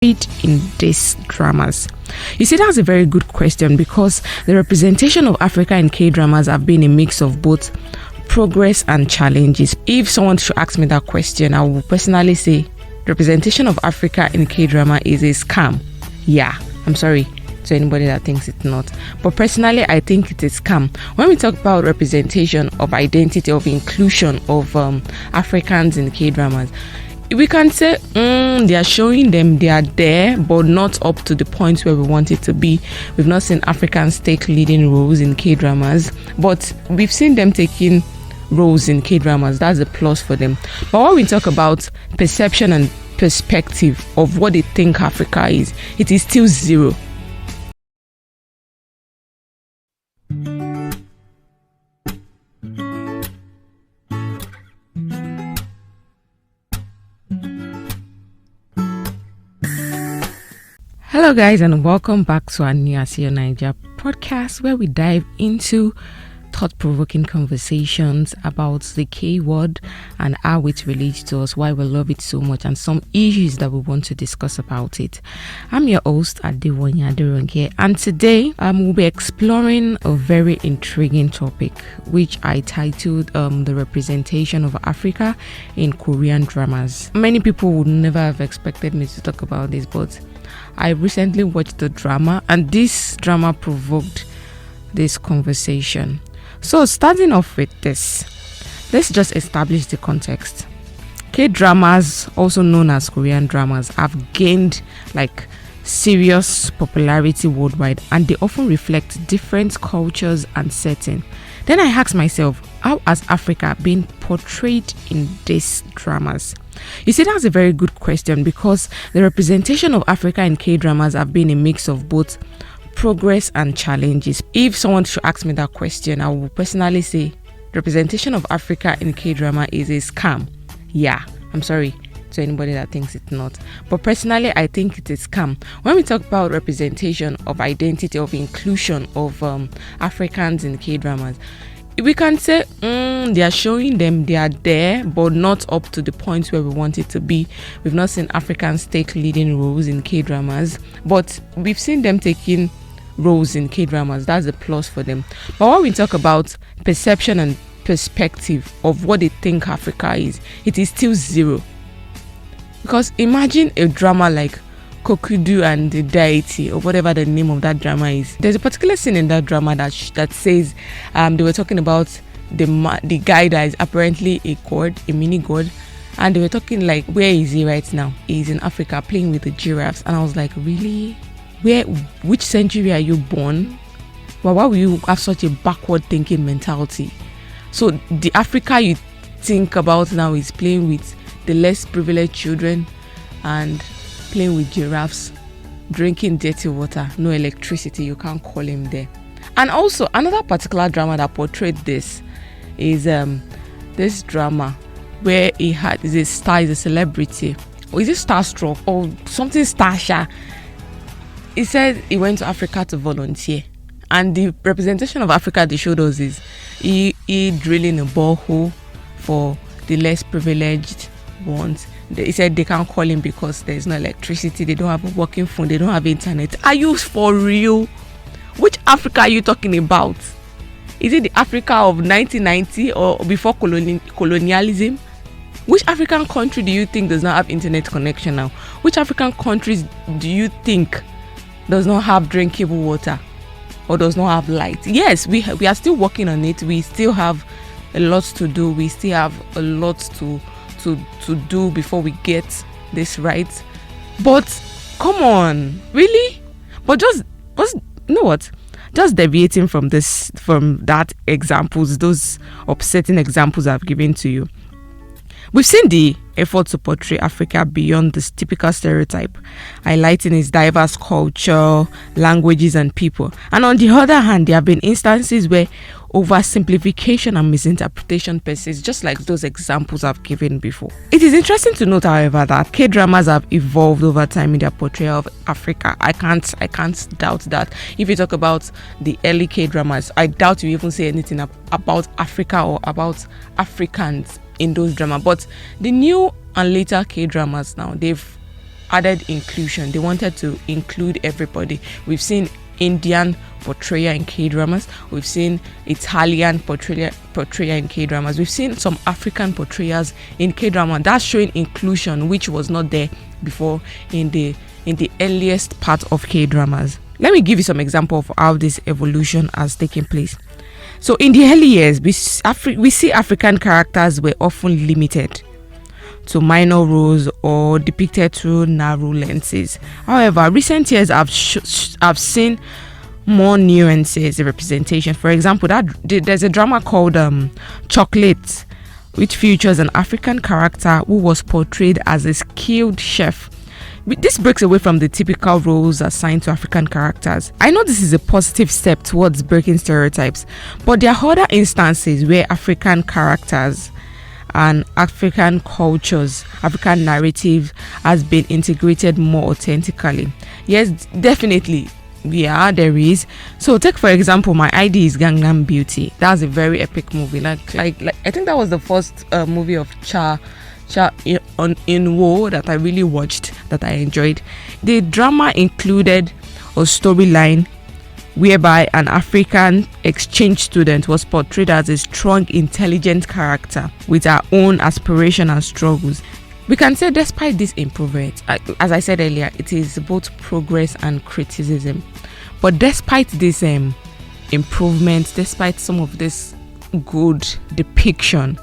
in these dramas? You see, that's a very good question because the representation of Africa in K-dramas have been a mix of both progress and challenges. If someone should ask me that question, I will personally say representation of Africa in K-drama is a scam. Yeah, I'm sorry to anybody that thinks it's not, but personally I think it's a scam. When we talk about representation of identity, of inclusion of Africans in K-dramas, we can say they are showing them, they are there, but not up to the point where we want it to be. We've not seen Africans take leading roles in K-dramas, but we've seen them taking roles in K-dramas. That's a plus for them. But when we talk about perception and perspective of what they think Africa is, it is still zero. Hello guys, and welcome back to our new ASEO Nigeria podcast, where we dive into thought-provoking conversations about the K word and how it relates to us, why we love it so much, and some issues that we want to discuss about it. I'm your host, Adewonya Aderonke, and today we'll be exploring a very intriguing topic, which I titled the representation of Africa in Korean dramas. Many people would never have expected me to talk about this, but I recently watched the drama, and this drama provoked this conversation. So starting off with this, let's just establish the context. K-dramas, also known as Korean dramas, have gained serious popularity worldwide, and they often reflect different cultures and settings. Then I asked myself, how has Africa been portrayed in these dramas? You see, that's a very good question because the representation of Africa in K-dramas have been a mix of both progress and challenges. If someone should ask me that question, I will personally say representation of Africa in K-drama is a scam. Yeah, I'm sorry to anybody that thinks it's not, but personally I think it's a scam. When we talk about representation of identity, of inclusion of Africans in K-dramas, we can say they are showing them, they are there, but not up to the point where we want it to be. We've not seen Africans take leading roles in K-dramas, but we've seen them taking roles in K-dramas. That's a plus for them. But when we talk about perception and perspective of what they think Africa is, it is still zero. Because imagine a drama like Kokudu and the Deity, or whatever the name of that drama is. There's a particular scene in that drama that says they were talking about the guy that is apparently a god, a mini god, and they were talking like, where is he right now? He's in Africa playing with the giraffes. And I was like, really? Which century are you born? Well, why will you have such a backward thinking mentality? So the Africa you think about now is playing with the less privileged children and playing with giraffes, drinking dirty water, no electricity, you can't call him there. And also another particular drama that portrayed this is this drama where is a celebrity, or is it starstruck or something starsha. He said he went to Africa to volunteer, and the representation of Africa they showed us is he drilling a borehole for the less privileged ones. He said they can't call him because there's no electricity, they don't have a working phone, they don't have internet. Are you for real? Which Africa are you talking about? Is it the Africa of 1990 or before colonialism? Which African country do you think does not have internet connection now? Which African countries do you think does not have drinkable water or does not have light? Yes, we are still working on it. We still have a lot to do. We still have a lot to do before we get this right. But come on, really? But just you know what? Just deviating from that examples, those upsetting examples I've given to you. We've seen the effort to portray Africa beyond this typical stereotype, highlighting its diverse culture, languages, and people. And on the other hand, there have been instances where oversimplification and misinterpretation persist, just like those examples I've given before. It is interesting to note, however, that K-dramas have evolved over time in their portrayal of Africa. I can't doubt that. If you talk about the early K-dramas, I doubt you even say anything about Africa or about Africans in those dramas. But the new and later K-dramas now, they've added inclusion. They wanted to include everybody. We've seen Indian portrayer in K-dramas. We've seen Italian portrayer in K-dramas. We've seen some African portrayers in K-drama. That's showing inclusion, which was not there before in the earliest part of K-dramas. Let me give you some example of how this evolution has taken place. So in the early years, we see African characters were often limited to minor roles or depicted through narrow lenses. However, recent years have seen more nuances in representation. For example, there's a drama called Chocolate, which features an African character who was portrayed as a skilled chef. This breaks away from the typical roles assigned to African characters. I know this is a positive step towards breaking stereotypes, but there are other instances where African characters and African cultures, African narrative has been integrated more authentically. Yes, definitely. Yeah, there is. So take for example, My ID is Gangnam Beauty. That's a very epic movie. Like I think that was the first movie of Cha in Wo that I really watched, that I enjoyed. The drama included a storyline whereby an African exchange student was portrayed as a strong, intelligent character with her own aspirations and struggles. We can say despite this improvement, as I said earlier, it is both progress and criticism. But despite this improvement, despite some of this good depiction,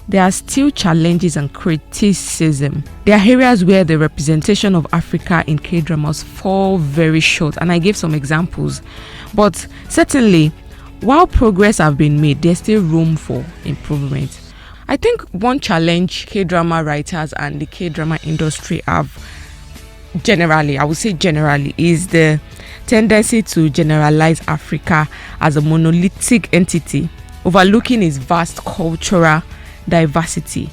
there are still challenges and criticism. There are areas where the representation of Africa in K-dramas fall very short, and I gave some examples. But certainly, while progress have been made, there's still room for improvement. I think one challenge K-drama writers and the K-drama industry have generally, is the tendency to generalize Africa as a monolithic entity, overlooking its vast cultural diversity.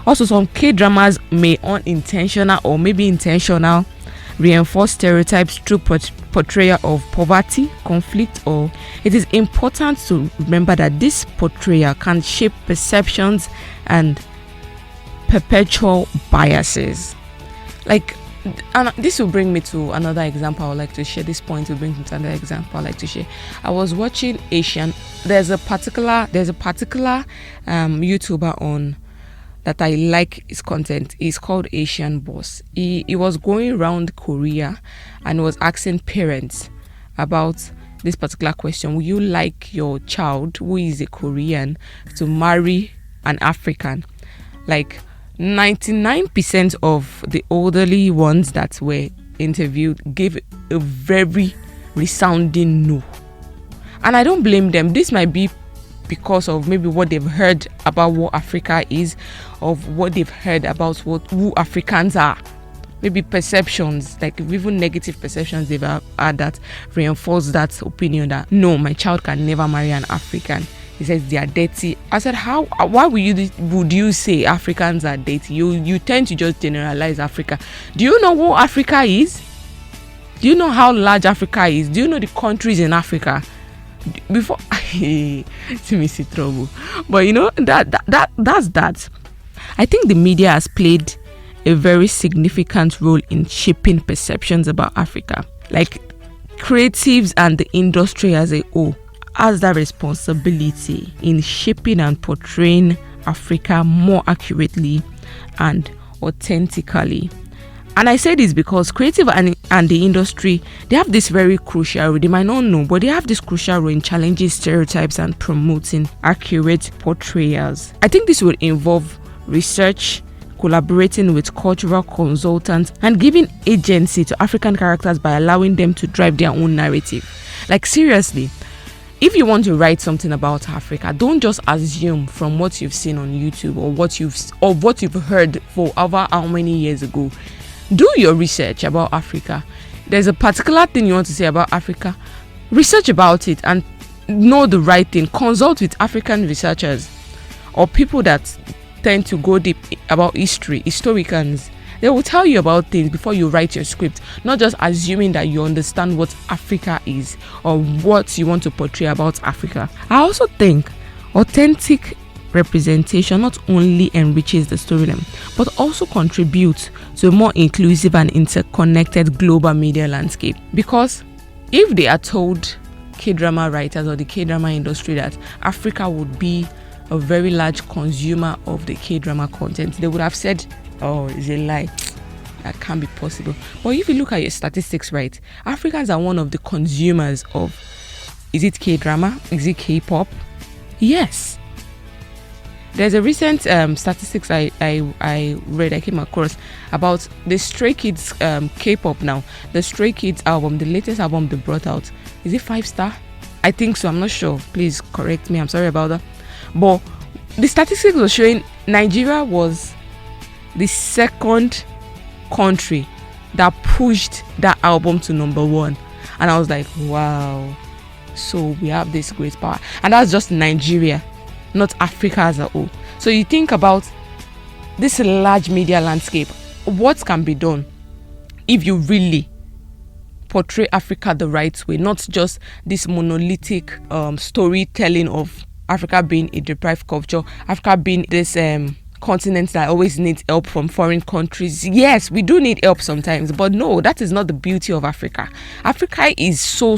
Also, some K-dramas may unintentional or maybe intentional reinforce stereotypes through portrayal of poverty, conflict, or it is important to remember that this portrayal can shape perceptions and perpetual biases. And this will bring me to another example I would like to share. This point will bring me to another example I'd like to share. I was watching Asian. There's a particular YouTuber on that I like his content. He's called Asian Boss. He was going around Korea and was asking parents about this particular question: will you like your child, who is a Korean, to marry an African? 99% of the elderly ones that were interviewed gave a very resounding no. And I don't blame them. This might be because of maybe what they've heard about what Africa is, of what they've heard about who Africans are. Maybe perceptions, even negative perceptions they've had that reinforce that opinion that no, my child can never marry an African. He says they are dirty. I said, why would you say Africans are dirty? You tend to just generalize Africa. Do you know what Africa is? Do you know how large Africa is? Do you know the countries in Africa? Before see me see trouble. But that's that. I think the media has played a very significant role in shaping perceptions about Africa. Creatives and the industry as a whole has that responsibility in shaping and portraying Africa more accurately and authentically. And I say this because creative and the industry, they have this very crucial role. They might not know, but they have this crucial role in challenging stereotypes and promoting accurate portrayals. I think this will involve research, collaborating with cultural consultants, and giving agency to African characters by allowing them to drive their own narrative. Seriously, if you want to write something about Africa, don't just assume from what you've seen on YouTube or what you've heard for over how many years ago. Do your research about Africa. There's a particular thing you want to say about Africa, research about it and know the right thing. Consult with African researchers or people that tend to go deep about historians. They will tell you about things before you write your script, not just assuming that you understand what Africa is or what you want to portray about Africa. I also think authentic representation not only enriches the storyline but also contributes to a more inclusive and interconnected global media landscape. Because if they are told, K-drama writers or the K-drama industry, that Africa would be a very large consumer of the K-drama content, they would have said, oh, it's a lie. That can't be possible. But if you look at your statistics, right, Africans are one of the consumers of, is it K-drama? Is it K-pop? Yes. There's a recent statistics I read, I came across about the Stray Kids K-pop now. The Stray Kids album, the latest album they brought out, is it 5-star? I think so, I'm not sure. Please correct me, I'm sorry about that. But the statistics were showing Nigeria was the second country that pushed that album to number 1. And I was like, wow. So we have this great power. And that's just Nigeria, not Africa as a whole. So you think about this large media landscape, what can be done if you really portray Africa the right way, not just this monolithic storytelling of Africa being a deprived culture, Africa being this continent that always needs help from foreign countries. Yes, we do need help sometimes, but no, that is not the beauty of Africa. Africa is so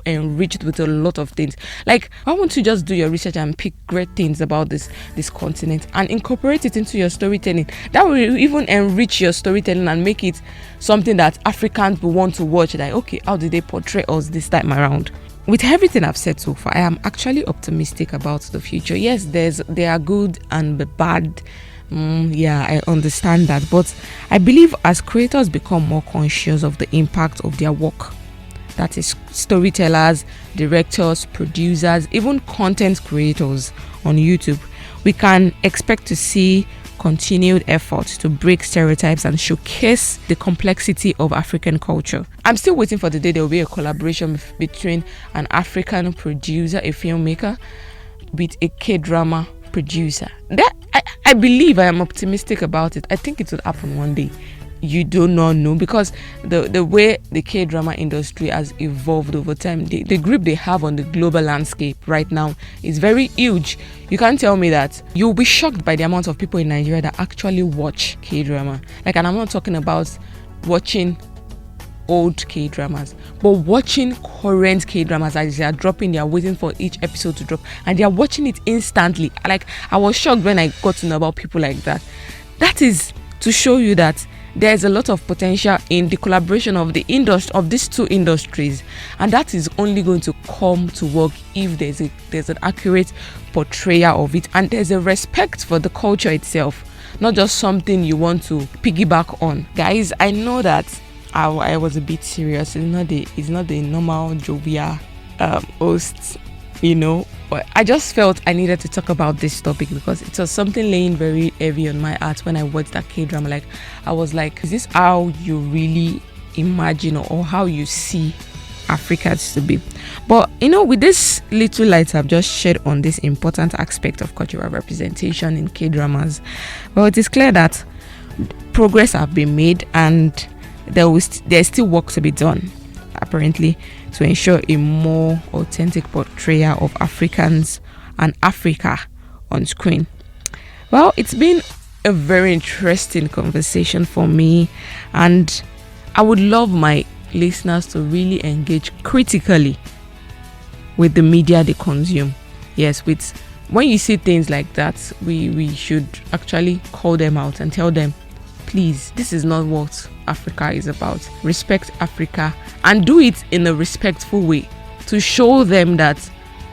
enriched with a lot of things. Like, why won't you just do your research and pick great things about this continent and incorporate it into your storytelling? That will even enrich your storytelling and make it something that Africans will want to watch. Like, okay, how did they portray us this time around? With everything I've said so far, I am actually optimistic about the future. Yes, there are good and bad. I understand that. But I believe as creators become more conscious of the impact of their work, that is storytellers, directors, producers, even content creators on YouTube, we can expect to see continued effort to break stereotypes and showcase the complexity of African culture. I'm still waiting for the day there will be a collaboration between an African producer, a filmmaker, with a K-drama producer. That I believe, I am optimistic about it. I think it will happen one day. You do not know, because the way the K-drama industry has evolved over time, the grip they have on the global landscape right now is very huge. You can't tell me that. You'll be shocked by the amount of people in Nigeria that actually watch K-drama. Like, and I'm not talking about watching old K-dramas, but watching current K-dramas as they are dropping. They are waiting for each episode to drop and they are watching it instantly. Like, I was shocked when I got to know about people like that. That is to show you that there's a lot of potential in the collaboration of of these two industries, and that is only going to come to work if there's an accurate portrayal of it, and there's a respect for the culture itself, not just something you want to piggyback on. Guys, I know that I was a bit serious. It's not the normal jovial host, but I just felt I needed to talk about this topic because it was something laying very heavy on my heart when I watched that K-drama. Like, I was like, is this how you really imagine or how you see Africa to be? But with this little light I've just shed on this important aspect of cultural representation in K-dramas, well, it is clear that progress have been made and there's still work to be done, apparently, to ensure a more authentic portrayal of Africans and Africa on screen. Well, it's been a very interesting conversation for me, and I would love my listeners to really engage critically with the media they consume. Yes, when you see things like that, we should actually call them out and tell them, please, this is not what Africa is about. Respect Africa and do it in a respectful way to show them that,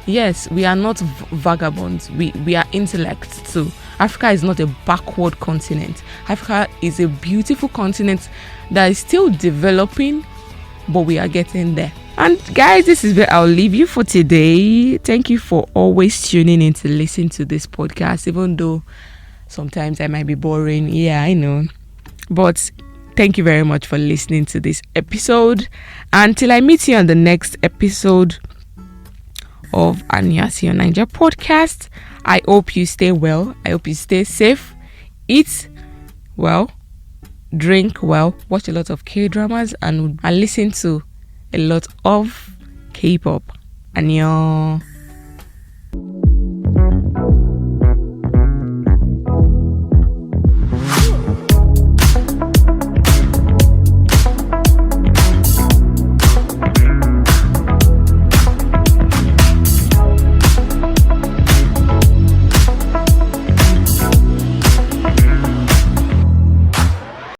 yes, we are not vagabonds. We are intellect too. Africa is not a backward continent. Africa is a beautiful continent that is still developing, but we are getting there. And guys, this is where I'll leave you for today. Thank you for always tuning in to listen to this podcast, even though sometimes I might be boring. Yeah, I know. But thank you very much for listening to this episode. Until I meet you on the next episode of Anyasio Niger podcast, I hope you stay well. I hope you stay safe. Eat well, drink well, watch a lot of K-dramas and listen to a lot of K-pop. Annyeong.